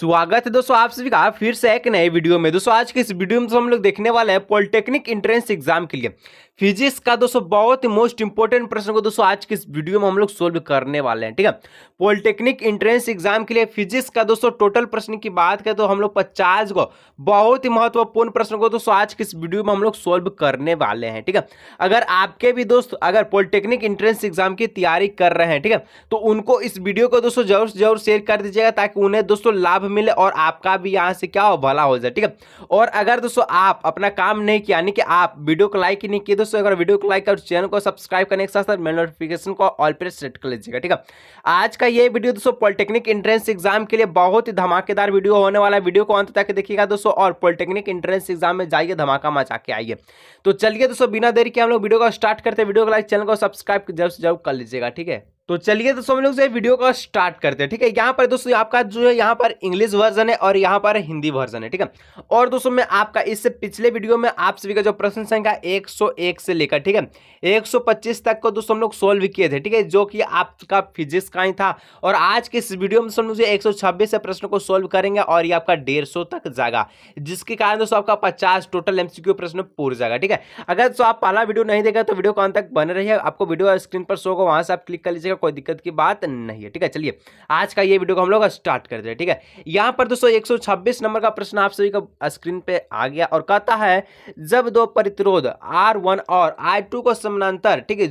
स्वागत है दोस्तों आप सभी का फिर से एक नए वीडियो में। दोस्तों आज के इस वीडियो में हम लोग देखने वाले हैं पॉलिटेक्निक एंट्रेंस एग्जाम के लिए फिजिक्स का दोस्तों बहुत ही मोस्ट इंपोर्टेंट प्रश्न को दोस्तों आज के इस वीडियो में हम लोग सोल्व करने वाले हैं। ठीक है, पॉलिटेक्निक एंट्रेंस एग्जाम के लिए फिजिक्स का दोस्तों टोटल प्रश्न की बात करें तो हम लोग 50 को बहुत ही महत्वपूर्ण प्रश्न को दोस्तों आज के इस वीडियो में हम लोग सोल्व करने वाले हैं। ठीक है, अगर आपके भी दोस्त अगर पॉलिटेक्निक एंट्रेंस एग्जाम की तैयारी कर रहे हैं, ठीक है, तो उनको इस वीडियो को दोस्तों जरूर से जरूर शेयर कर दीजिएगा ताकि उन्हें दोस्तों लाभ मिले और आपका भी यहां से क्या हो भला हो जाए। ठीक है, और अगर दोस्तों आप अपना काम नहीं किया यानी कि आप वीडियो को लाइक ही नहीं किए दोस्तों, अगर वीडियो को लाइक और चैनल को सब्सक्राइब करने के साथ साथ बेल नोटिफिकेशन को ऑल पर सेट कर लीजिएगा। ठीक है, आज का ये वीडियो दोस्तों पॉलिटेक्निक एंट्रेंस एग्जाम के लिए बहुत ही धमाकेदार वीडियो होने वाला है। वीडियो को अंत तक देखिएगा दोस्तों और पॉलिटेक्निक एंट्रेंस एग्जाम में जाइए धमाका मचा के आइए। तो चलिए दोस्तों बिना देरी के हम लोग वीडियो को स्टार्ट करते हैं। वीडियो को लाइक चैनल को सब्सक्राइब जरूर से जरूर कर लीजिएगा। ठीक है, तो चलिए दोस्तों हम लोग से वीडियो को स्टार्ट करते हैं। ठीक है, यहाँ पर दोस्तों आपका जो है यहाँ पर इंग्लिश वर्जन है और यहाँ पर हिंदी वर्जन है। ठीक है, और दोस्तों मैं आपका इससे पिछले वीडियो में आप सभी का जो प्रश्न संख्या 101 से लेकर ठीक है 125 तक को दोस्तों हम लोग सोल्व किए थे। ठीक है, जो कि आपका फिजिक्स का ही था। और आज के इस वीडियो में हम लोग 126 से प्रश्न को सोल्व करेंगे और ये आपका 150 तक जाएगा, जिसके कारण दोस्तों आपका 50 टोटल एमसीक्यू प्रश्न पूरा जाएगा। ठीक है, अगर दोस्तों आप पहला वीडियो नहीं देखा तो वीडियो को अंत तक बने रहिए। आपको वीडियो स्क्रीन पर शो होगा, वहां से आप क्लिक कर लीजिएगा, कोई दिक्कत की बात नहीं है। ठीक है, चलिए आज का ये वीडियो को हम लोग स्टार्ट करते हैं। ठीक है, यहां पर दोस्तों 126 नंबर का प्रश्न आप सभी का स्क्रीन पे आ गया और कहता है जब दो प्रतिरोध R1 और R2 को समानांतर ठीक है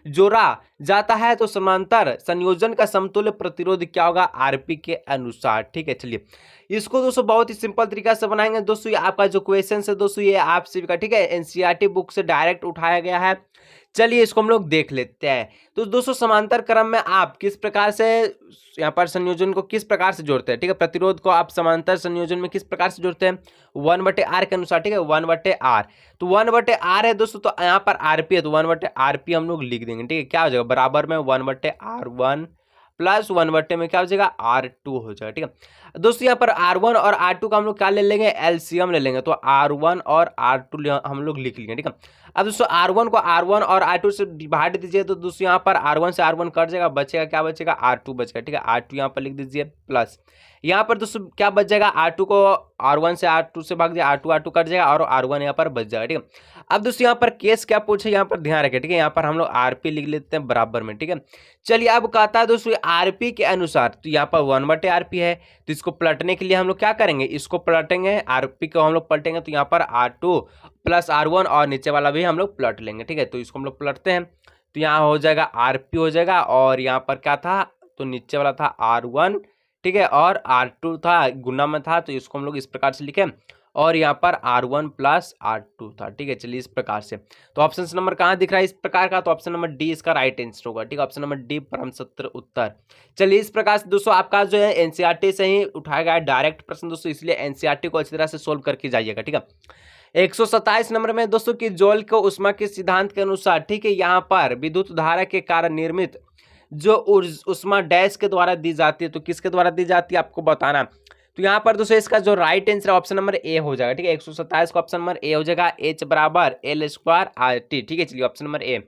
जोड़ा जाता है तो समानांतर संयोजन का समतुल्य प्रतिरोध क्या होगा आरपी के अनुसार। ठीक है, चलिए इसको दोस्तों बहुत ही सिंपल तरीका से बनाएंगे दोस्तों। ये आपका जो क्वेश्चन है दोस्तों ये आप सभी का ठीक है एनसीईआरटी बुक से डायरेक्ट उठाया गया है। चलिए इसको हम लोग देख लेते हैं। तो दोस्तों समांतर क्रम में आप किस प्रकार से यहाँ पर संयोजन को किस प्रकार से जोड़ते हैं। ठीक है, प्रतिरोध को आप समांतर संयोजन में किस प्रकार से जोड़ते हैं 1/r के अनुसार। ठीक है, 1/r तो 1/r है दोस्तों, तो यहाँ पर आरपी है तो 1/rp हम लोग लिख देंगे। ठीक है, क्या हो जाएगा बराबर में 1/r1 प्लस 1/में क्या हो जाएगा R2 हो जाएगा। ठीक है दोस्तों, यहाँ पर R1 और R2 का हम लोग क्या ले लेंगे एलसीएम ले लेंगे, तो R1 और R2 हम लोग लिख लेंगे। ठीक है, अब दोस्तों R1 को R1 और R2 से डिवाइड दीजिए तो दोस्तों यहाँ पर R1 से R1 कट जाएगा, बचेगा क्या बचेगा R2 बचेगा। ठीक है, R2 यहाँ पर लिख दीजिए प्लस यहाँ पर दोस्तों क्या बच जाएगा R2 को R1 से R2 से भाग दिया R2 कट जाएगा और R1 यहाँ पर बच जाएगा। ठीक है, अब दोस्तों यहाँ पर केस क्या पूछे यहाँ पर ध्यान रखें। ठीक है, यहाँ पर हम लोग आरपी लिख लेते हैं बराबर में। ठीक है, चलिए अब कहता है दोस्तों आरपी के अनुसार, तो यहाँ पर 1/rp है तो इसको पलटने के लिए हम लोग क्या करेंगे इसको पलटेंगे, आरपी को हम लोग पलटेंगे तो यहाँ पर R2 प्लस R1 और नीचे वाला भी हम लोग पलट लेंगे। ठीक है, तो इसको हम लोग पलटते हैं तो यहाँ हो जाएगा आरपी हो जाएगा और यहाँ पर क्या था तो नीचे वाला था R1 ठीक है और R2 था गुना में था तो इसको हम लोग इस प्रकार से लिखे और यहाँ पर R1 प्लस R2 था। ठीक है, चलिए इस प्रकार से तो ऑप्शन नंबर कहाँ दिख रहा है इस प्रकार का, तो ऑप्शन नंबर डी इसका राइट आंसर होगा। ठीक है, ऑप्शन नंबर डी परम सत्र उत्तर। चलिए इस प्रकार से दोस्तों आपका जो है एनसीईआरटी से ही उठाया गया डायरेक्ट प्रश्न दोस्तों, इसलिए एनसीईआरटी को अच्छी तरह से सोल्व करके जाइएगा। ठीक है, 127 नंबर में दोस्तों कि जॉल को उष्मा के सिद्धांत के अनुसार ठीक है यहाँ पर विद्युत धारा के कारण निर्मित जो उष्मा डैश के द्वारा दी जाती है, तो किसके द्वारा दी जाती है आपको बताना। तो यहाँ पर दोस्तों इसका जो right answer option number A हो जाएगा। ठीक है, 127 का ऑप्शन नंबर ए हो जाएगा H बराबर L²RT। ठीक है, चलिए ऑप्शन नंबर ए।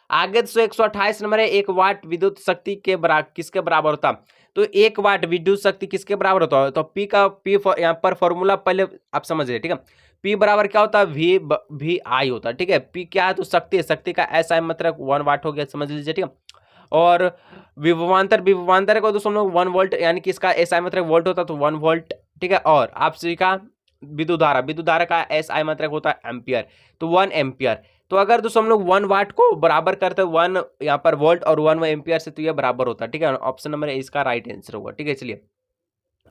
आगे दोस्तों 128 नंबर है 1 वाट विद्युत शक्ति के बराबर किसके बराबर होता, तो 1 वाट विद्युत शक्ति किसके बराबर होता है, तो पी का पी यहाँ पर फॉर्मूला पहले आप समझ रहे। ठीक है, पी बराबर क्या होता है वी आई होता है। ठीक है, पी क्या है तो शक्ति है, शक्ति का ऐसा मतलब 1 वाट हो गया समझ लीजिए। ठीक है, और विभवांतर को दोस्तों हम लोग 1 वोल्ट यानी कि इसका एसआई मतलब वोल्ट होता है तो 1 वोल्ट। ठीक है, और आप सभी का विद्युत धारा का एसआई मतलब होता है एम्पियर, तो 1 एम्पियर। तो अगर दोस्तों हम लोग 1 वाट को बराबर करते हैं 1 यहाँ पर वोल्ट और 1 एम्पियर से तो ये बराबर होता है। ठीक है, ऑप्शन नंबर इसका राइट आंसर होगा। ठीक है, चलिए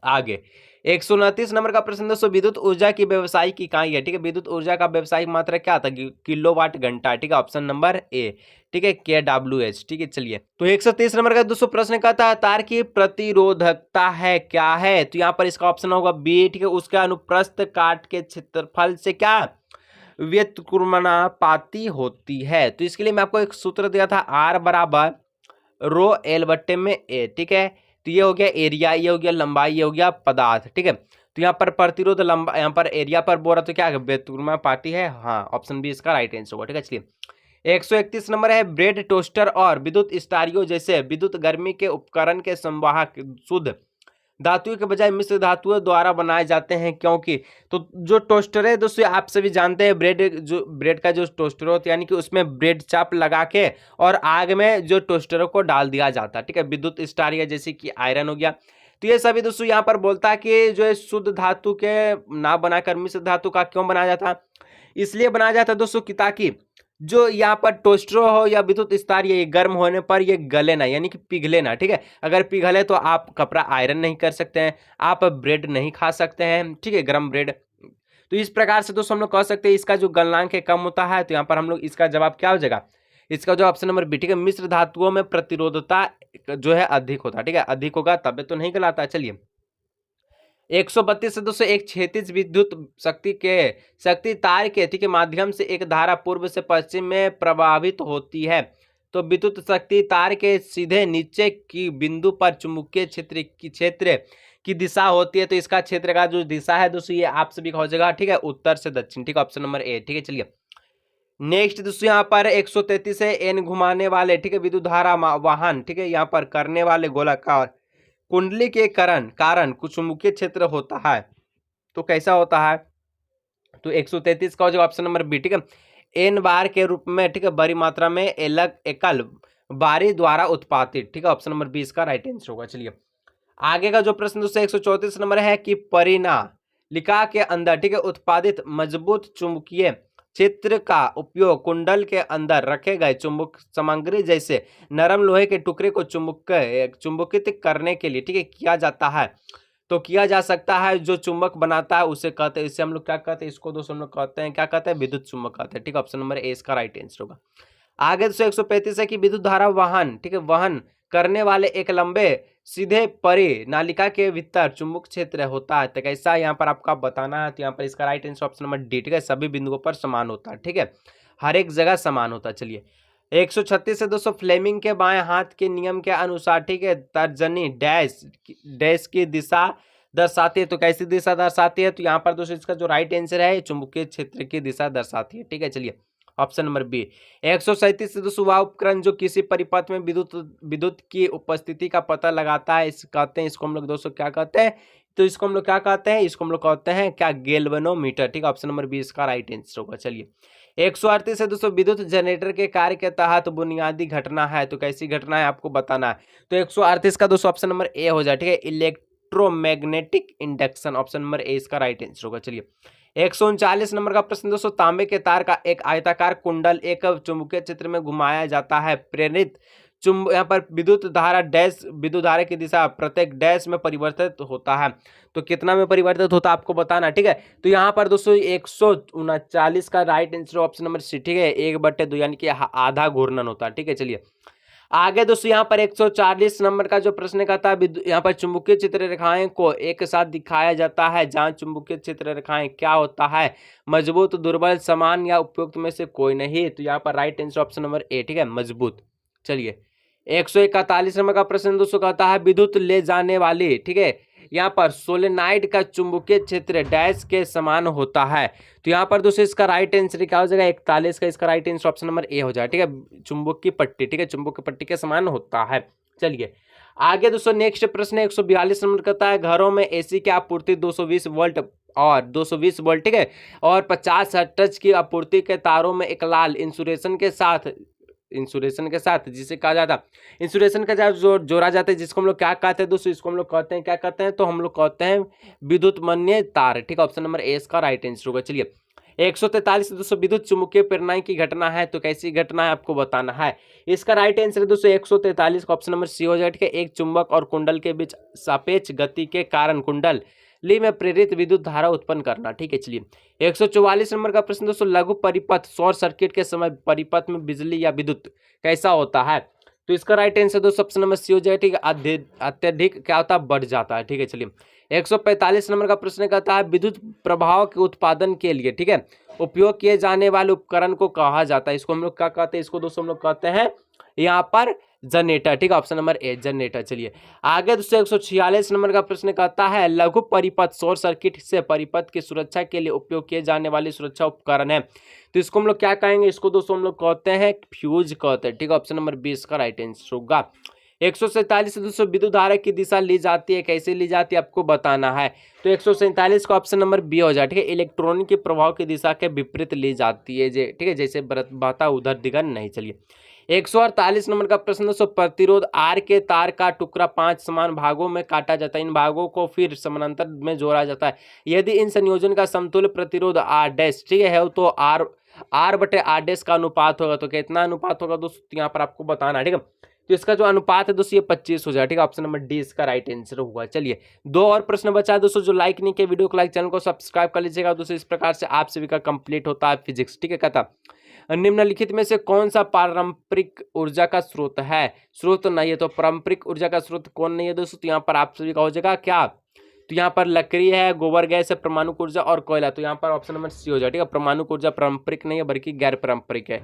आगे 129 नंबर का प्रश्न दोस्तों विद्युत ऊर्जा की व्यवसायिक इकाई है। ठीक है, विद्युत ऊर्जा का व्यवसायिक मात्रा क्या था किलोवाट घंटा। ठीक है, ऑप्शन नंबर ए ठीक है kWh। ठीक है, चलिए तो 130 नंबर का दोस्तों प्रश्न कहता है तार की प्रतिरोधकता है क्या है, तो यहाँ पर इसका ऑप्शन होगा बी। ठीक है, उसका अनुप्रस्थ काट के क्षेत्रफल से क्या व्युत्क्रमणापाती होती है, तो इसके लिए मैं आपको एक सूत्र दिया था R बराबर रो एल बट्टे में ए। ठीक है, तो ये हो गया एरिया, ये हो गया लंबाई, ये हो गया पदार्थ। ठीक है, तो यहाँ पर प्रतिरोध लंबा यहाँ पर एरिया पर बोल रहा तो क्या व्युत्क्रमणापाती है, हाँ ऑप्शन बी इसका राइट आंसर होगा। ठीक है, चलिए 131 नंबर है ब्रेड टोस्टर और विद्युत स्टारियो जैसे विद्युत गर्मी के उपकरण के संवाहक शुद्ध धातुओं के बजाय मिश्र धातुओं द्वारा बनाए जाते हैं क्योंकि, तो जो टोस्टर है दोस्तों आप सभी जानते हैं ब्रेड का जो टोस्टर होता है यानी कि उसमें ब्रेड चाप लगा के और आग में जो टोस्टरों को डाल दिया जाता है, ठीक है। विद्युत स्टार जैसे कि आयरन हो गया। तो ये सभी दोस्तों यहाँ पर बोलता है कि जो है शुद्ध धातु के ना बनाकर मिश्र धातु का क्यों बनाया जाता है, इसलिए बनाया जाता है दोस्तों कि ताकि जो यहाँ पर टोस्टर हो या विद्युत स्टार ये गर्म होने पर ये गले ना यानी कि पिघले ना, ठीक है। अगर पिघले तो आप कपड़ा आयरन नहीं कर सकते हैं, आप ब्रेड नहीं खा सकते हैं, ठीक है, गर्म ब्रेड। तो इस प्रकार से दोस्तों हम लोग कह सकते हैं इसका जो गलनांक है कम होता है। तो यहाँ पर हम लोग इसका जवाब क्या हो जाएगा, इसका जो ऑप्शन नंबर बी, ठीक है। मिश्र धातुओं में प्रतिरोधता जो है अधिक होता है, ठीक है, अधिक होगा तब तो नहीं गलाता। चलिए 132 से दोस्तों एक क्षैतिज विद्युत शक्ति तार के, ठीक है, माध्यम से एक धारा पूर्व से पश्चिम में प्रवाहित होती है। तो विद्युत शक्ति तार के सीधे नीचे की बिंदु पर चुंबकीय क्षेत्र की दिशा होती है। तो इसका क्षेत्र का जो दिशा है दोस्तों ये आप सभी का हो जाएगा, ठीक है, उत्तर से दक्षिण, ठीक है, ऑप्शन नंबर ए, ठीक है। चलिए नेक्स्ट दोस्तों यहाँ पर 133 है एन घुमाने वाले, ठीक है, विद्युत धारा वाहन, ठीक है, यहाँ पर करने वाले गोलाकार कुंडली के कारण कुछ चुंबकीय क्षेत्र होता है। तो कैसा होता है, तो 133 का हो जाएगा ऑप्शन नंबर बी, ठीक है, एन बार के रूप में, ठीक है, बड़ी मात्रा में एकल बारी द्वारा उत्पादित, ठीक है, ऑप्शन नंबर बी इसका राइट आंसर होगा। चलिए आगे का जो प्रश्न दोस्तों 134 नंबर है कि परिनालिका के अंदर, ठीक है, उत्पादित मजबूत चुंबकीय क्षेत्र का उपयोग कुंडल के अंदर रखे गए चुंबक सामग्री जैसे नरम लोहे के टुकड़े को चुंबकित करने के लिए, ठीक है, किया जाता है। तो किया जा सकता है, जो चुंबक बनाता है उसे कहते हैं, इससे हम लोग क्या कहते हैं, इसको दोस्तों हम लोग कहते हैं, क्या कहते हैं, विद्युत चुंबक कहते हैं, ठीक है, ऑप्शन नंबर ए इसका राइट आंसर होगा। आगे दोस्तों 135 है कि विद्युत धारा वाहन, ठीक है, वहन करने वाले एक लंबे सीधे परिनालिका के भीतर चुंबक क्षेत्र होता है। तो कैसा यहाँ पर आपका बताना है, तो यहाँ पर इसका right answer option number D, ठीक है, सभी बिंदुओं पर समान होता है, ठीक है, हर एक जगह समान होता है। चलिए 136 से दोस्तों फ्लेमिंग के बाएं हाथ के नियम के अनुसार, ठीक है, तर्जनी डैश की दिशा दर्शाती है। तो कैसी दिशा दर्शाती है, तो यहाँ पर दोस्तों इसका जो राइट आंसर है चुंबकीय क्षेत्र की दिशा दर्शाती है, ठीक है। चलिए ऑप्शन नंबर बी 137 से दोस्तों वह उपकरण जो किसी परिपथ में विद्युत की उपस्थिति का पता लगाता है, इस कहते हैं, इसको हम लोग दोस्तों क्या कहते हैं, तो इसको हम लोग क्या कहते हैं, इसको हम लोग कहते हैं क्या, गैल्वेनोमीटर, ठीक है, ऑप्शन नंबर बी इसका राइट आंसर होगा। चलिए 138 है दोस्तों विद्युत जनरेटर के कार्य के तहत बुनियादी घटना है। तो कैसी घटना है आपको बताना है। तो 138 का दोस्तों ऑप्शन नंबर ए हो जाए, ठीक है, electromagnetic induction, option number A इसका राइट आंसर होगा। चलिए 139 नंबर का प्रश्न दोस्तों तांबे के तार का एक आयताकार कुंडल एक चुंबकीय क्षेत्र में घुमाया जाता है, प्रेरित यहाँ पर विद्युत धारा डैश विद्युत धारा की दिशा प्रत्येक डैश में परिवर्तित होता है। तो कितना में परिवर्तित होता है आपको बताना, ठीक है। तो यहाँ पर दोस्तों 139 का right answer option number C, ठीक है, 1/2 यानी कि आधा घूर्णन होता है, ठीक है। चलिए आगे दोस्तों यहाँ पर 140 नंबर का जो प्रश्न कहता है यहाँ पर चुंबकीय क्षेत्र रेखाएं को एक साथ दिखाया जाता है जहाँ चुंबकीय क्षेत्र रेखाएं क्या होता है, मजबूत, दुर्बल, समान या उपयुक्त में से कोई नहीं। तो यहाँ पर right answer option number A, ठीक है, मजबूत। चलिए 141 नंबर का प्रश्न दोस्तों कहता है विद्युत ले जाने वाली, ठीक है, यहाँ पर सोलेनाइड का चुंबकीय क्षेत्र डैश के समान होता है। तो यहाँ पर दोस्तों इसका राइट आंसर क्या हो जाएगा, 41 का इसका right answer option number A हो जाएगा, ठीक है, चुंबक की पट्टी, ठीक है, चुंबक की पट्टी के समान होता है। चलिए आगे दोस्तों नेक्स्ट प्रश्न 142 नंबर कहता है घरों में एसी की आपूर्ति 220 वोल्ट और 220 वोल्ट, ठीक है, और 50 हर्ट्ज की आपूर्ति के तारों में एक लाल इंसुलेशन के साथ जिसे कहा जाता है इंसुलेशन का जो जोड़ा जाता है, जिसको हम लोग क्या कहते हैं दोस्तों, इसको हम लोग कहते हैं क्या कहते हैं, तो हम लोग कहते हैं विद्युतमन्य तार, ठीक है, ऑप्शन नंबर ए इसका राइट आंसर होगा। चलिए 143 दोस्तों विद्युत चुम्बकीय प्रेरणा की घटना है। तो कैसी घटना है आपको बताना है। इसका राइट आंसर दोस्तों 143 का ऑप्शन नंबर सी हो जाएगा, ठीक है, एक चुंबक और कुंडल के बीच सापेक्ष गति के कारण कुंडल ली में प्रेरित विद्युत धारा उत्पन्न करना, ठीक है। चलिए 144 नंबर का प्रश्न दोस्तों लघु परिपथ शॉर्ट सर्किट के समय परिपथ में बिजली या विद्युत कैसा होता है। तो इसका राइट आंसर दोस्तों ऑप्शन नंबर सी हो जाएगा, ठीक है, अत्यधिक क्या होता है, बढ़ जाता है, ठीक है। चलिए 145 नंबर का प्रश्न कहता है विद्युत प्रभाव के उत्पादन के लिए, ठीक है, उपयोग किए जाने वाले उपकरण को कहा जाता है। इसको हम लोग क्या कहते हैं, इसको दोस्तों हम लोग कहते हैं यहाँ पर जनरेटर, ठीक है, ऑप्शन नंबर ए जनरेटर। चलिए आगे दोस्तों 146 नंबर का प्रश्न कहता है लघु परिपथ शॉर्ट सर्किट से परिपथ की सुरक्षा के लिए उपयोग किए जाने वाले सुरक्षा उपकरण है। तो इसको हम लोग क्या कहेंगे, इसको दोस्तों हम लोग कहते हैं फ्यूज कहते हैं, ठीक है, ऑप्शन नंबर 20 का राइट आंसर होगा। 147 से दोस्तों विद्युत धारा की दिशा ली जाती है, कैसे ली जाती है आपको बताना है। तो 147 का ऑप्शन नंबर बी हो जाए, ठीक है। इलेक्ट्रॉन के प्रभाव की दिशा के विपरीत ली जाती है, ठीक है, जैसे बहता उधर दिगा नहीं। चलिए 148 नंबर का प्रश्न दोस्तों, प्रतिरोध आर के तार का टुकड़ा 5 समान भागों में काटा जाता है, इन भागों को फिर समानांतर में जोड़ा जाता है। यदि इन संयोजन का समतुल्य प्रतिरोध आर डैश, ठीक है, तो आर बटे आर डैश का अनुपात होगा, तो कितना अनुपात होगा दोस्तों यहाँ पर आपको बताना है, ठीक है। तो इसका जो अनुपात है दोस्तों ये 25 हो जाएगा, ठीक है। ऑप्शन नंबर डी इसका राइट आंसर होगा। चलिए 2 और प्रश्न बचा है दोस्तों, जो लाइक नहीं किया वीडियो को लाइक, चैनल को सब्सक्राइब कर लीजिएगा दोस्तों। इस प्रकार से आप सभी का कंप्लीट होता है फिजिक्स, ठीक है। कहता निम्नलिखित में से कौन सा पारंपरिक ऊर्जा का स्रोत है, स्रोत नहीं है, तो पारंपरिक ऊर्जा का स्रोत कौन नहीं है दोस्तों, तो यहाँ पर आप सभी का हो जाएगा क्या, तो यहाँ पर लकड़ी है, गोबर गैस है, परमाणु ऊर्जा और कोयला, तो यहाँ पर ऑप्शन नंबर सी हो जाए, ठीक है। परमाणु ऊर्जा पारंपरिक नहीं है बल्कि गैर पारंपरिक है।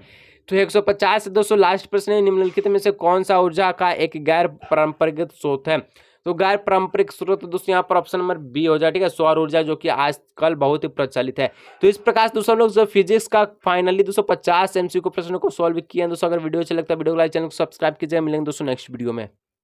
तो 150 से दोस्तों लास्ट प्रश्न है, निम्नलिखित में से कौन सा ऊर्जा का एक गैर पारंपरिक स्रोत है, तो गैर पारंपरिक स्रोत दोस्तों यहाँ पर ऑप्शन नंबर बी हो जाए, ठीक है। सौर ऊर्जा, जो कि आजकल बहुत ही प्रचलित है। तो इस प्रकार से दोस्तों हम लोग जो फिजिक्स का फाइनली 250 MCQ प्रश्नों को सॉल्व किया है दोस्तों। अगर वीडियो अच्छा लगता है वीडियो को लाइक, चैनल को सब्सक्राइब कीजिए। मिलेंगे दोस्तों नेक्स्ट वीडियो में।